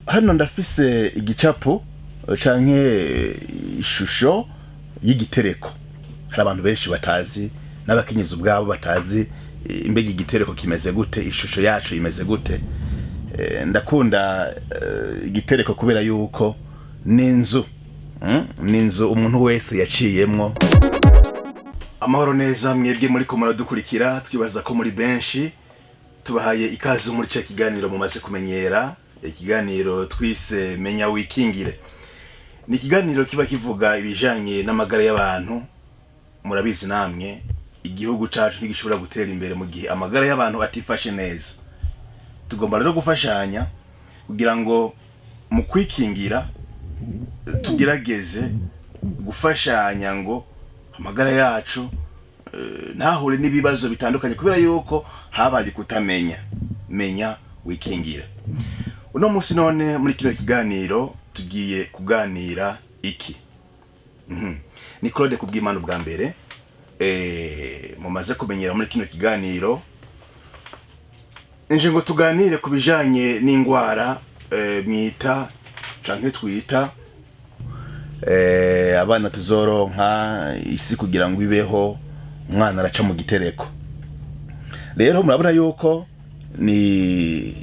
hano ndafise igicapo canke ishusho y'igitereko. Hari abantu benshi batazi n'abakenyezi ubwabo batazi imbega igitereko kimeze gute, ishusho yacu imeze gute. Ndakunda igitereko kubera yuko ninzu umuntu wese yaciyemwo. Amahoro neza mwebwe muri ko muradukurikira, twibaza ko muri benshi. Tubahaye ikaze muri cya kiganiro mumaze kumenyera, ikiganiro twise Menya Wikingire. Ni ikiganiro kiba kivuga ibijanye n'amagara y'abantu. Murabizi namwe igihugu cacu ntigishobora gutera imbere mu gihe amagara y'abantu atifashe neza. Tugomba rero gufashanya kugira ngo mu kwikingira tugerageze gufashanya ngo amagara yacu ntahure n'ibibazo bitandukanye, kubera yuko habaye kutamenya. Menya wikingira. Uno munsi none muri kino kiganiro tugiye kuganira iki? Ni Claude Kubwimana ubwa mbere. Mumaze kumenyera muri kino kiganiro nje ngo tuganire kubijanye n'ingwara mwita canke twita abana tuzoronka isi kugira ngo ibeho umwana araca mu gitereko. Rero murabona yuko ni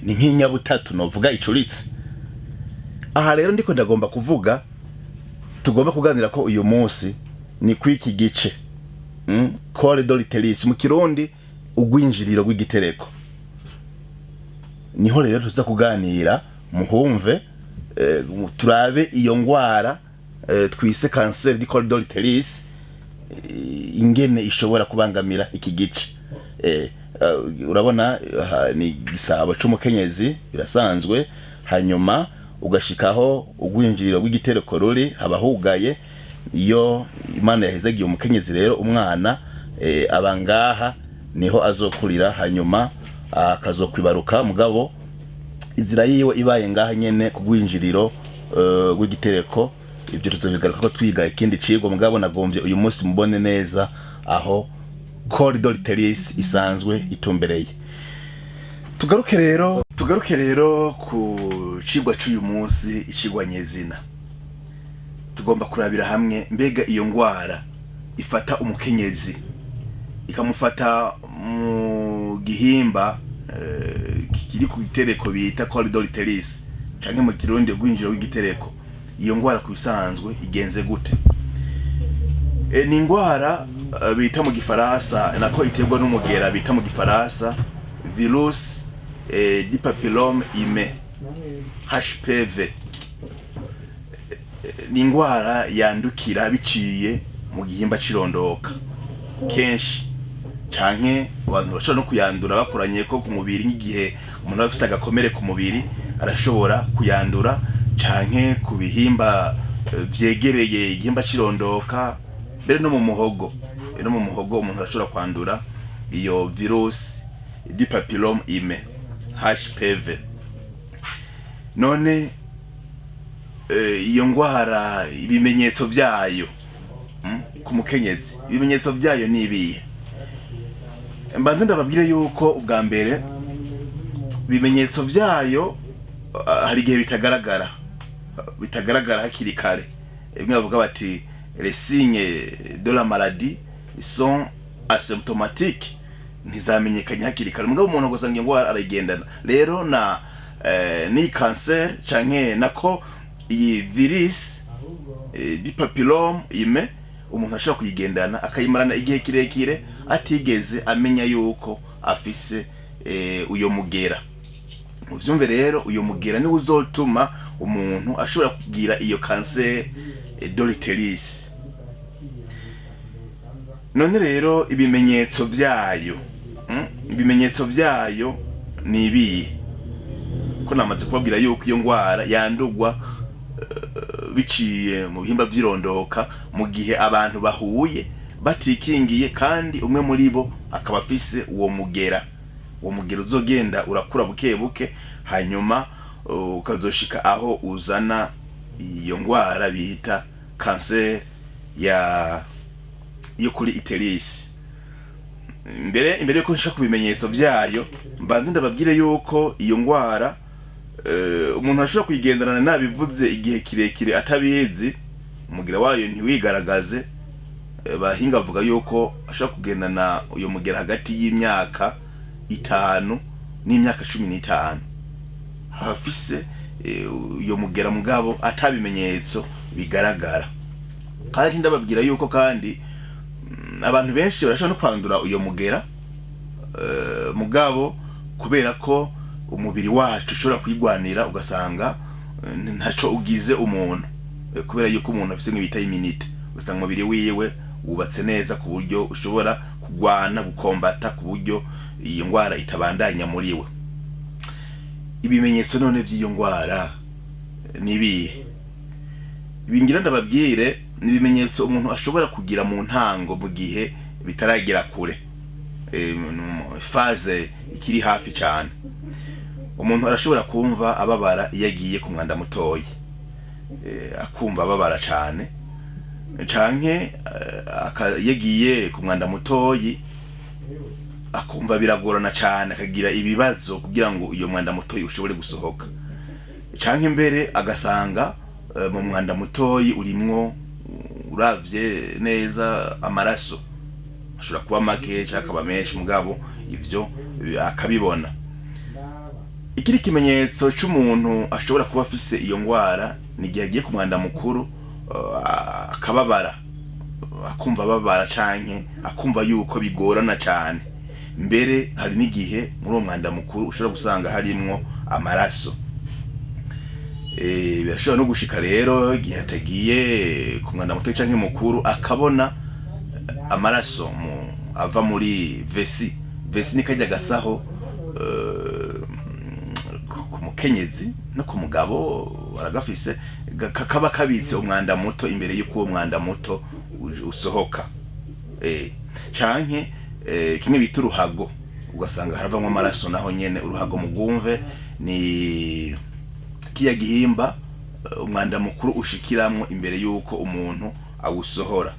nk'inyabutatu novuga icuritse. Aha rero ndiko ndagomba kuvuga, tugomba kuganira ko uyu munsi ni kwiki gice corridor littéris mu Kirundi, ugwinjiriro rw'igitereko. Niho rero tuza kuganira muhumve, turabe iyo ngwara twise cancer du corridor littéris ingene ishobora kubangamira iki gice. Urabona ni gisabo c'umukenyezi birasanzwe, hanyuma ugashikaho ugwinjiriro rw'igitereko ruri habahugaye. Iyo Imana yahezagiye umukenyezi rero umwana abangaha niho azokurira, hanyuma akazokwibaruka. Mugabo izira yiwe ibaye ngaha nyene kugwinjiriro rw'igitereko. Ibyo tuzobigaruka ko twiga ikindi cigo. Mugabo nagombye uyu munsi mubone neza aho corridor littéris isanzwe itumbereye. Tugaruke rero ku cigwa c'uyu munsi, icigwa nyezina. Tugomba kurabira hamwe mbega iyo ngwara ifata umukenyezi ikamufata mu gihimba kiri ku gitereko bita corridor littéris canke mu Kirundi gwinjiro w'igitereko. Iyo ngwara kubisanzwe igenze gute? Ni ingwara bita mu Gifaransa, nako iterwa n'umugera bita mu Gifaransa virus du papillome humain, HPV. Ni ingwara yandukira biciye mu gihimba cirondoka kenshi, canke abantu bashobora no kuyandura bakoranye ko ku mubiri. Nk'igihe umuntu afite agakomere ku mubiri arashobora kuyandura, canke ku bihimba vyegereye igihimba cirondoka, mbere no mu muhogo. Umuntu arashobora kwandura iyo virus du papillome humain, HPV. None iyo ngwara ibimenyetso vyayo ku mukenyezi, ibimenyetso vyayo ni ibihe? Mbanze ndababwire yuko ubwa mbere ibimenyetso vyayo hari igihe bitagaragara hakiri kare. Bimwe bavuga bati les signes de la maladie sont asymptomatiques, ntizamenyekanye hakiri kare. Mugabo umuntu gusanga iyo ngwara arayigendana. Rero ni cancer canke nako iyi virus du papillome humain umuntu ashobora kuyigendana akayimarana igihe kirekire atigeze amenya yuko afise uyo mugera. Muvyumve rero uyo mugera ni uzotuma umuntu ashobora kugira iyo cancer de l'utérus. None rero ibimenyetso vyayo ni ibihe? Ko namaze kubabwira yuko iyo ngwara yandugwa biciye mu bihimba vyirondoka mu gihe abantu bahuye batikingiye, kandi umwe muri bo akaba afise uwo mugera. Uwo mugera uzogenda urakura buke buke, hanyuma ukazoshika aho uzana iyo ngwara bita cancer yo kuri utérus. Imbere yuko nshaka kubimenyetso vyayo, mbanze ndababwire yuko iyo ngwara umuntu ashobora kuyigenderana nabivuze igihe kirekire atabizi, umugira wayo ntiwigaragaze. Bahinga avuga yuko ashobora kugendana uyo mugera hagati y'imyaka 5 n'imyaka 15, hafise uyo mugera mugabo atabimenyetso bigaragara. Kandi ndababwira yuko kandi abantu benshi barashobora no kwandura uyo mugera mugabo kubera ko umubiri wacu ushobora kwigwanira, ugasanga ntaco ugize umuntu, kubera yuko umuntu afise nk'ibita iminite, ugasanga umubiri wiwe wubatse neza ku buryo ushobora kugwana gukombata ku buryo iyo ngwara itabandanya muri we. Ibimenyetso none vy'iyo ngwara nibihe? Ibingira ndababwire ni ibimenyetso umuntu ashobora kugira mu ntango mu gihe bitaragira kure, faze ikiri hafi cyane. Umuntu arashobora kumva ababara iyo agiye ku mwanda mutoyi, akumva ababara cyane, canke yagiye ku mwanda mutoyi akumva biragorana cyane, akagira ibibazo kugira ngo iyo mwanda mutoyi ushobore gusohoka, canke mbere agasanga mu mwanda mutoyi urimwo, uravye neza, amaraso ashobora kuba make cyangwa akaba menshi, mugabo ivyo akabibona. Ikiri kimenyetso c'umuntu ashobora kuba afise iyo ngwara ni igihe agiye ku mwanda mukuru akababara, akumva babara canke akumva yuko bigorana cyane. Mbere hari n'igihe muri uwo mwanda mukuru ushobora gusanga harimwo amaraso. Birashobora no gushika rero igihe atagiye ku mwanda muto canke mukuru akabona amaraso ava muri vesi. Vesi ni kajya gasaho ku mukenyezi no ku mugabo baragafise, kaba kabitse umwanda muto imbere yuko uwo mwanda muto usohoka. Canke kimwe bita uruhago, ugasanga haravamwo amaraso naho nyene. Uruhago mugumve ni kiya gihimba umwanda mukuru ushikiramwo imbere yuko umuntu awusohora.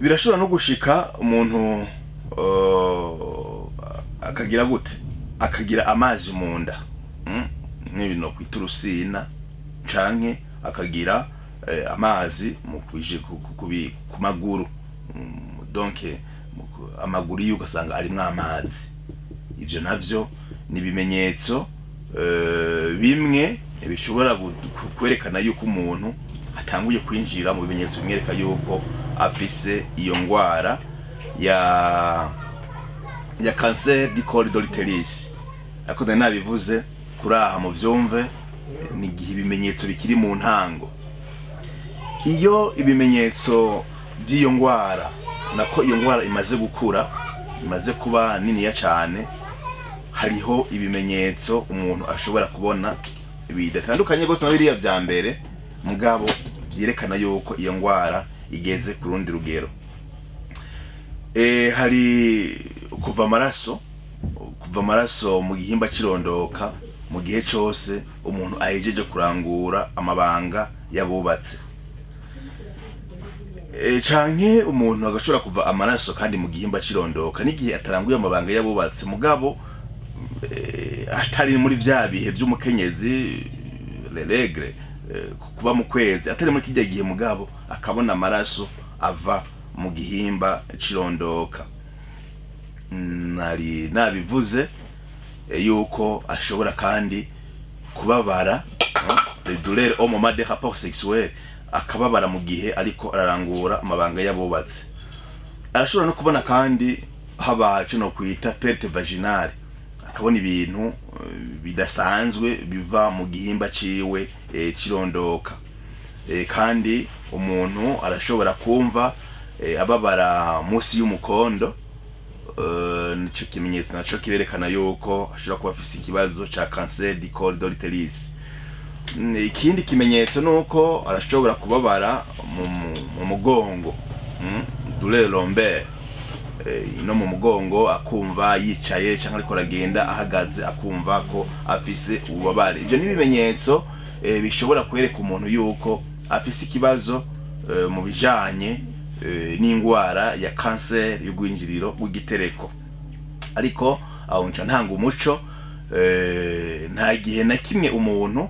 Birashobora no gushika umuntu akagira gute, akagira amazi mu nda, nk'ibintu kwita urusina, canke akagira amazi mu ku maguru, donc amaguru yiwe ugasanga arimwo amazi. Ivyo navyo ni ibimenyetso bimwe bishobora kwerekana yuko umuntu atanguye kwinjira mu bimenyetso bimwereka yuko afise iyo ngwara ya cancer du col de l'utérus. Ako nabivuze kuraha mu vyumve, ni gihe ibimenyetso bikiri mu ntango. Iyo ibimenyetso by'iyo ngwara nako iyo ngwara imaze gukura, imaze kuba niniya cyane, hariho ibimenyetso umuntu ashobora kubona bidatandukanye gose na biriya vya mbere, mugabo byerekana yuko iyo ngwara igeze ku rundi rugero. Hari kuva amaraso mu gihimba cirondoka mu gihe cose umuntu ahejeje kurangura amabanga yabubatse. Canke umuntu agashobora kuva amaraso kandi mu gihimba cirondoka n'igihe ataranguye amabanga yabubatse, mugabo atari muri vya bihe vy'umukenyezi regre, kuba mu kwezi, atari muri kijya gihe, mugabo akabona amaraso ava mu gihimba cirondoka. Nari nabivuze yuko ashobora kandi kubabara, les douleurs au moment des rapports sexuels, akababara mu gihe ariko ararangura amabanga yabubatse. Arashobora no kubona kandi haba cyo kwita perte vaginale, akabona ibintu bidasanzwe biva mu gihimba ciwe cirondoka. Kandi umuntu arashobora kumva ababara musi y'umukondo, nico kimenyetso naco kirerekana yuko ashobora kuba afise ikibazo ca cancer du col de l'utérus. Ikindi kimenyetso nuko arashobora kubabara mu mugongo, douleur lombaire, no mu mugongo akumva yicaye canke ariko aragenda ahagaze akumva ko afise ububabare. Ivyo ni ibimenyetso bishobora kwereka umuntu yuko afise ikibazo mu bijanye n'ingwara ya cancer y'ugwinjiriro w'igitereko. Ariko aho ntanga umuco, nta gihe na kimwe umuntu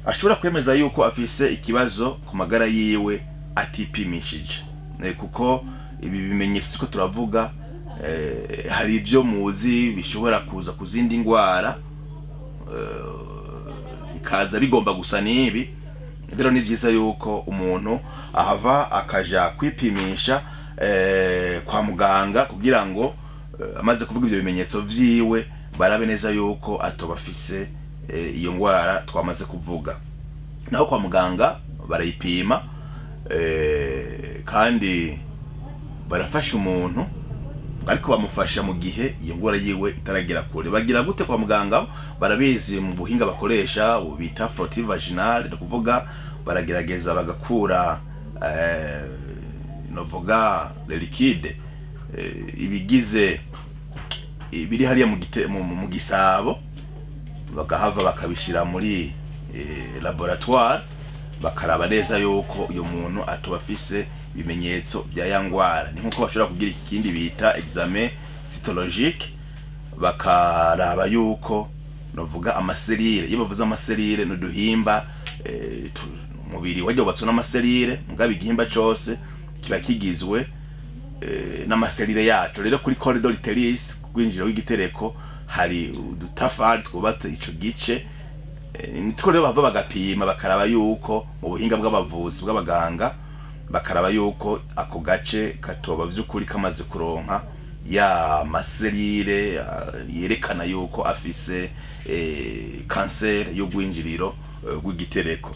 ashobora kwemeza yuko afise ikibazo ku magara yiwe atipimishije, kuko ibi bimenyetso ko turavuga hari ibyo muzi bishobora kuza ku zindi ndwara bikaza bigomba gusa n'ibi. Rero ni byiza yuko umuntu ahava akaja kwipimisha kwa muganga kugira ngo amaze kuvuga ibyo bimenyetso vyiwe barabe neza yuko atobafise iyo ndwara twamaze kuvuga. Naho kwa muganga barayipima kandi barafasha umuntu, ariko bamufasha mu gihe iyo ndwara yiwe itaragera kure. Bagira gute kwa muganga? Barabizi mu buhinga bakoresha bita frottis vaginal, no kuvuga baragerageza bagakura novuga le liquide ibigize biri hariya mu gisabo, bagahava bakabishira muri laboratoire, bakaraba neza yuko uyu muntu atubafise ibimenyetso bya ya ndwara. Ni nkuko bashobora kugira ikindi bita examen cytologique, bakaraba yuko novuga amaserire. Iyo bavuze amaserire no duhimba umubiri wajya ubatswe n'amaserire, mugabe igihimba cyose kiba kigizwe n'amaserire yacu. Rero kuri corridor uterus kwinjira w'igitereko hari udutafari twubatse ico gice, nitwo rero bava bagapima bakaraba yuko mu buhinga bw'abavuzi bw'abaganga bakaraba yuko ako gace katoba vy'ukuri kamaze kuronka ya maserire yerekana yuko afise cancer y'ugwinjiriro rw'igitereko.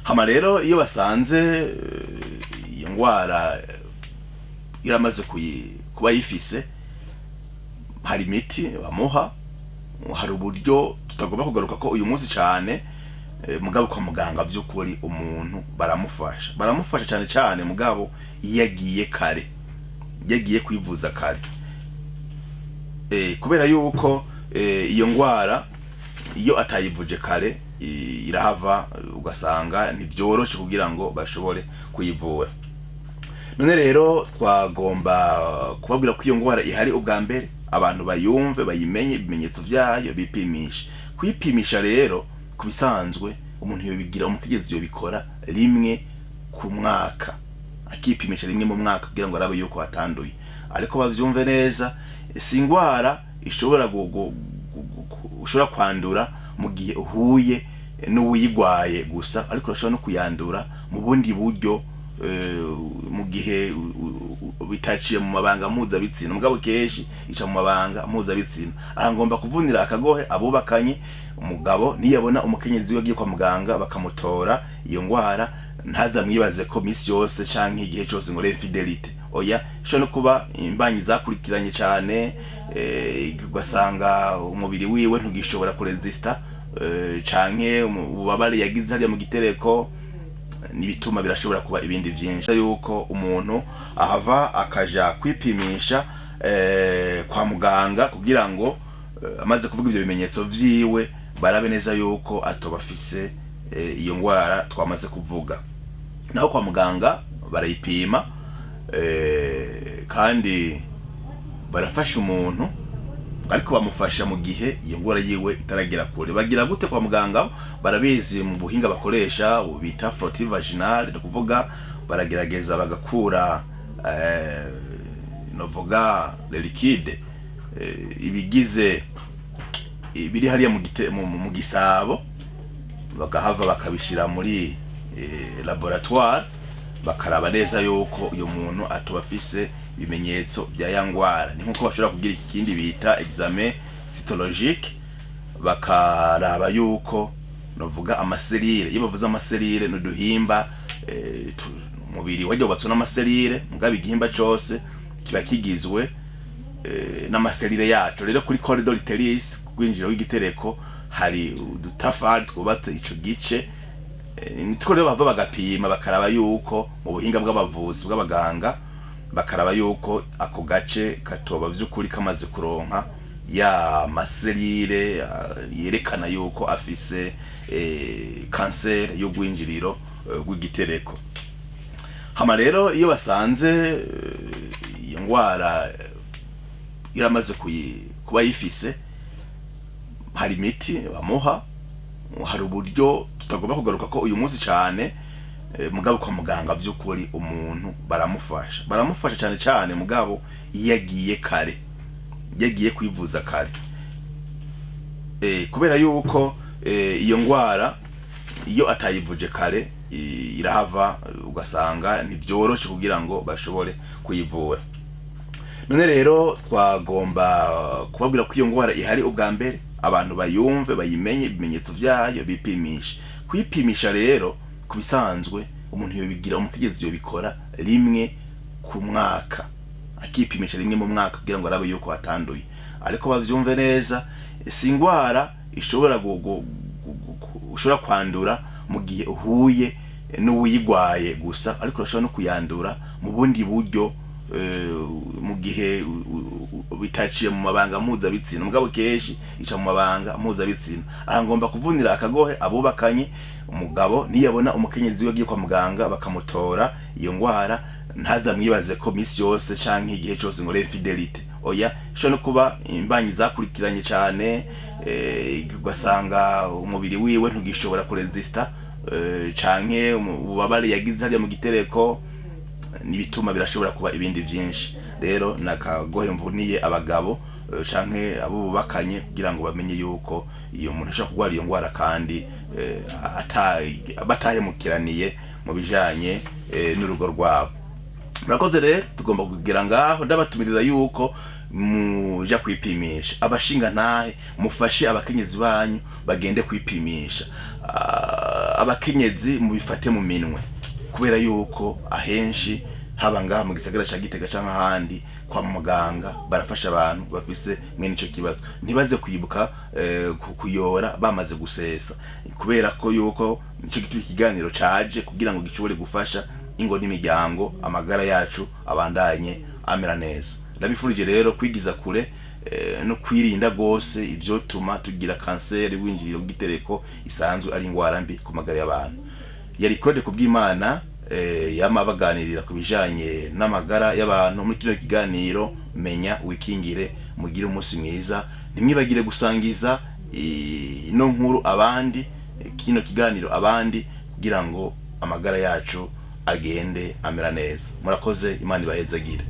Hama rero iyo basanze iyo ndwara iramaze kuba yifise, hari imiti bamuha, hari uburyo tutagomba kugaruka ko uyu munsi cyane, mugabo kwa muganga by'ukuri umuntu baramufasha cyane cyane, mugabo yagiye kare, yagiye kwivuza kare, kubera yuko iyo ndwara iyo atayivuje kare irahava ugasanga ntibyoroshe kugira ngo bashobore kuyivura. None rero twagomba kubabwira ko iyo ndwara ihari ubwa mbere, abantu bayumve bayimenye, ibimenyetso byayo bipimisha. Kwipimisha rero kubisanzwe umuntu yobigira, umutegetsi yobikora rimwe ku mwaka, akipimisha rimwe mu mwaka kugira ngo arabe yuko atanduye. Ariko bavyumve neza, si ndwara ishobora ushobora kwandura mu gihe uhuye n'uwuyigwaye gusa, ariko urashobora no kuyandura mu bundi buryo mu gihe bitaciye mu mabanga mpuzabitsina. Mugabo kenshi ica mu mabanga mpuzabitsina. Aha ngomba kuvunira akagohe abubakanye, umugabo niyabona umukenyezi we agiye kwa muganga bakamutora iyo ndwara, ntaza mwibaze ko misi yose canke igihe cyose ngo infidelity. Oya, sho no kuba imbanyi zakurikiranye cyane, ugasanga umubiri wiwe ntugishobora kuresista, canke ububabare yagize hariya mu gitereko, nibituma birashobora kuba ibindi byinshi. Yuko umuntu ahava akaja kwipimisha kwa muganga kugira ngo amaze kuvuga ibyo bimenyetso vyiwe barabe neza yuko atobafise iyo ndwara twamaze kuvuga. Naho kwa muganga barayipima kandi barafasha umuntu, ariko bamufasha mu gihe iyo ndwara yiwe itaragera kure. Bagira gute kwa muganga? Barabizi mu buhinga bakoresha bita frottis vaginal, no kuvuga baragerageza bagakura novuga le liquide ibigize biri hariya mu gisabo, bagahava bakabishira muri laboratoire, bakaraba neza yuko uyu muntu atubafise ibimenyetso bya ya ndwara. Ni nkuko bashobora kugira ikindi bita examen cytologique, bakaraba yuko novuga amaserire. Iyo bavuze amaserire no duhimba umubiri wajya ubatswe n'amaserire, mugabe igihimba cyose kiba kigizwe n'amaserire yacu. Rero kuri corridor uterus kwinjira w'igitereko hari udutafari twubatse ico gice, nitwo rero bava bagapima bakaraba yuko mu buhinga bw'abavuzi bw'abaganga bakaraba yuko ako gace katoba vy'ukuri kamaze kuronka ya maserire yerekana yuko afise cancer y'ugwinjiriro rw'igitereko. Hama rero iyo basanze iyo ndwara iramaze kuba yifise, hari imiti bamuha, hari uburyo tutagomba kugaruka ko uyu munsi cyane. Mugabo kwa muganga by'ukuri umuntu baramufasha cyane cyane, mugabo yagiye kare, yagiye kwivuza kare, kubera yuko iyo ngwara iyo atayivuje kare irahava ugasanga ntibyoroshe kugira ngo bashobore kuyivura. None rero twagomba kubabwira ko iyo ngwara ihari ubwa mbere, abantu bayumve bayimenye, ibimenyetso byayo bipimisha. Kwipimisha rero kubisanzwe umuntu yobigira, umutegetsi yobikora rimwe ku mwaka, akipimisha rimwe mu mwaka kugira ngo arabe yuko atanduye. Ariko bavyumve neza, si ingwara ishobora ushobora kwandura mu gihe uhuye n'uwuyigwaye gusa, ariko urashobora no kuyandura mu bundi buryo, mu gihe bitaciye mu mabanga mpuzabitsina. Mugabo kenshi ica mu mabanga mpuzabitsina. Aha ngomba kuvunira akagohe abubakanye, umugabo niyabona umukenyezi we agiye kwa muganga bakamutora iyo ngwara, ntazamwibaze ko misi yose canke igihe cyose ngo infidelity. Oya, ishobora no kuba imbanyi zakurikiranye cyane, ugasanga umubiri wiwe ntugishobora kuresista, canke ububabare yagize hariya mu gitereko, nibituma birashobora kuba ibindi byinshi. Rero nakagohe mvuniye abagabo canke abo bubakanye kugira ngo bamenye yuko iyo umuntu ashaka kugwara iyo ngwara kandi batahemukiraniye mu bijanye n'urugo rwabo. Murakoze rero, tugomba kugira ngaho ndabatumirira yuko muja kwipimisha. Abashinga ntahe mufashe abakenyezi banyu bagende kwipimisha. Abakenyezi mubifate mu minwe, kubera yuko ahenshi haba ngaha mu gisagara ca Gitega canke ahandi kwa muganga barafasha abantu bafise mwene ico kibazo. Ntibaze kwibuka kuyora bamaze gusesa, kubera ko yuko ico kiganiro caje kugira ngo gishobore gufasha ingo n'imiryango, amagara yacu abandanye amera neza. Ndabifurije rero kwigiza kure no kwirinda gose ivyo tuma tugira kanseri winjiriro bw'itereko isanzwe ari ingwara mbi ku magara y'abantu. Yari Claude Kubwimana yamabaganirira kubijanye n'amagara y'abantu muri kino kiganiro Menya Wikingire. Mugire umunsi mwiza, ntimwibagire gusangiza ino nkuru abandi, kino kiganiro abandi, kugira ngo amagara yacu agende amera neza. Murakoze, Imana ibahezagire.